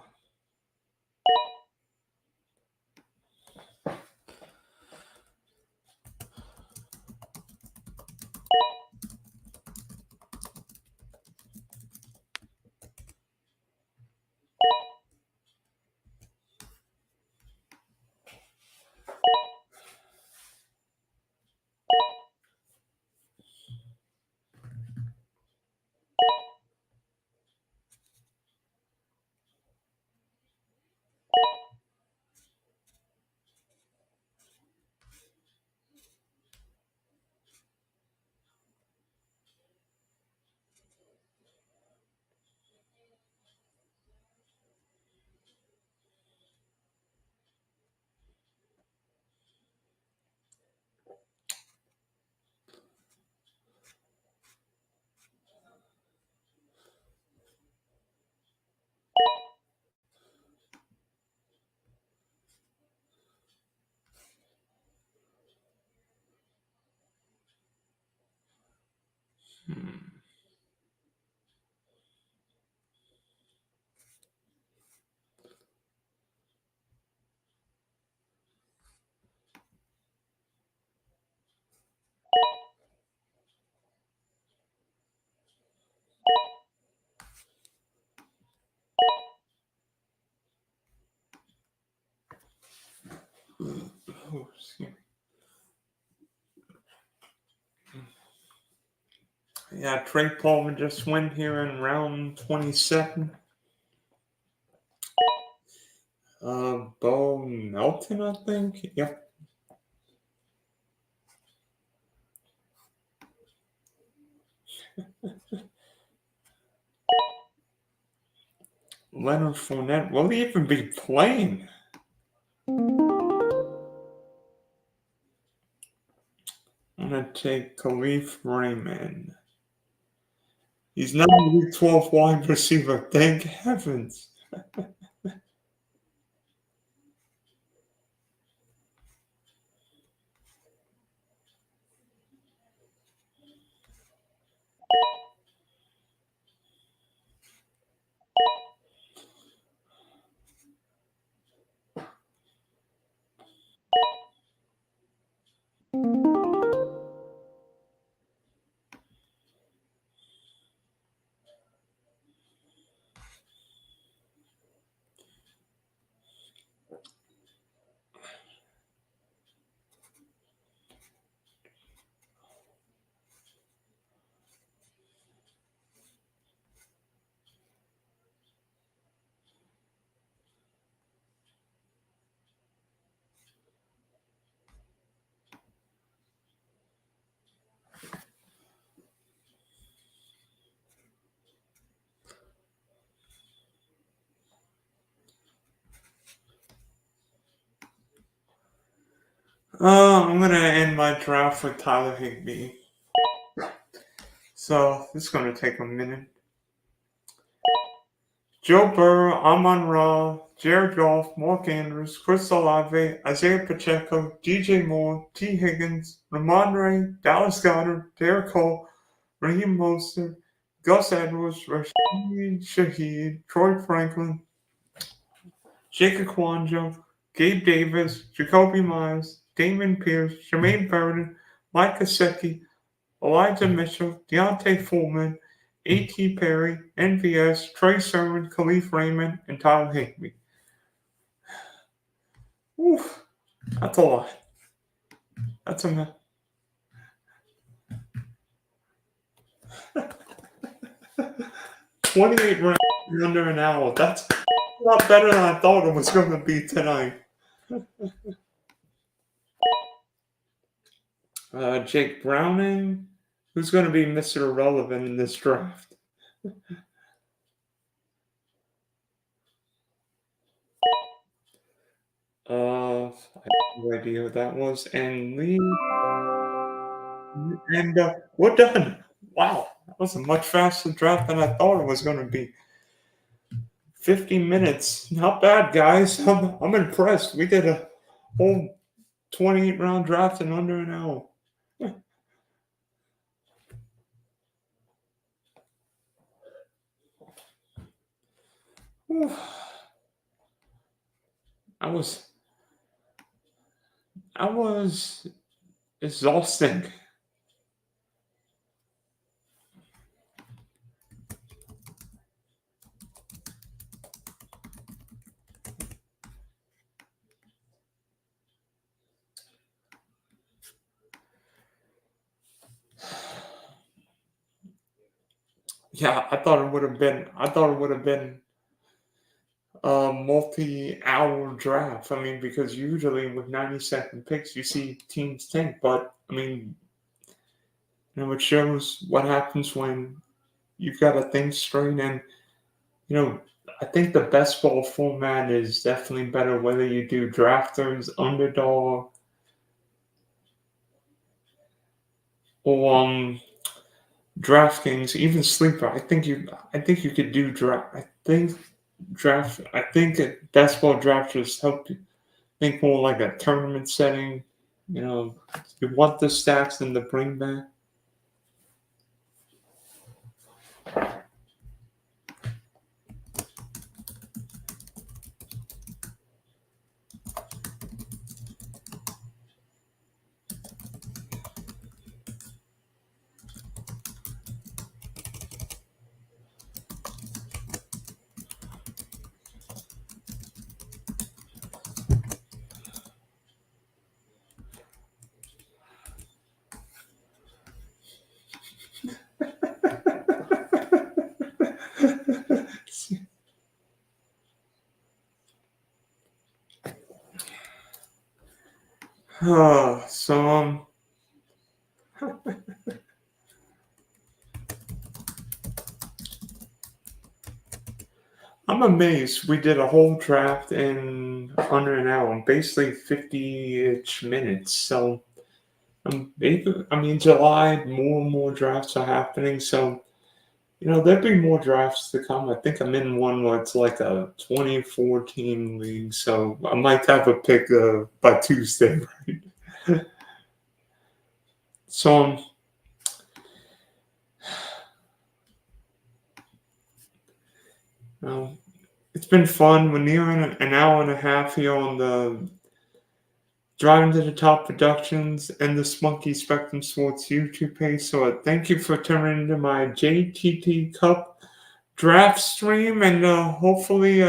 Hmm. Oh, excuse me. Yeah, Trey Palmer just went here in round 27. Bo Melton, I think. Yep. Leonard Fournette. Will he even be playing? I'm gonna take Khalif Raymond. He's not the 12th wide receiver. Thank heavens. I'm gonna end my draft with Tyler Higbee. So this is gonna take a minute. Joe Burrow, Amon Ra, Jared Goff, Mark Andrews, Chris Olave, Isaiah Pacheco, DJ Moore, T. Higgins, Ramondre, Dallas Goedert, Derek Cole, Raheem Mostert, Gus Edwards, Rashid Shaheed, Troy Franklin, Jacob Kwanjo, Gabe Davis, Jacoby Myers, Damon Pierce, Jermaine Burton, Mike Gesicki, Elijah Mitchell, Deontay Foreman, A.T. Perry, NVS, Trey Sermon, Khalif Raymond, and Tyler Higbee. Oof, that's a lot. That's a 28 rounds in under an hour. That's a lot better than I thought it was going to be tonight. Jake Browning, who's going to be Mr. Irrelevant in this draft? I have no idea what that was. And Lee. And we're done. Wow, that was a much faster draft than I thought it was going to be. 50 minutes. Not bad, guys. I'm impressed. We did a whole 28 round draft in under an hour. Whew. I was exhausting. Yeah, I thought it would have been. I thought it would have been a multi-hour draft. I mean, because usually with 90-second picks, you see teams tank. But I mean, it shows what happens when you've got to think straight. And I think the best ball format is definitely better whether you do drafters, underdog, or DraftKings, even sleeper. I think you could do draft. I think best ball drafters help you think more like a tournament setting. You want the stats and the bring back. So I'm amazed we did a whole draft in under an hour, basically 50-ish minutes. So July, more and more drafts are happening. So there'll be more drafts to come. I think I'm in one where it's like a 2014 league. So I might have a pick by Tuesday, right? So um, it's been fun. We're nearing an hour and a half here on the Driving to the Top Productions and the Spunky Spectrum Sports YouTube page. So thank you for tuning into my JTT Cup Draft stream, and hopefully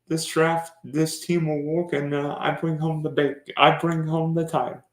this team will work, and I bring home the title.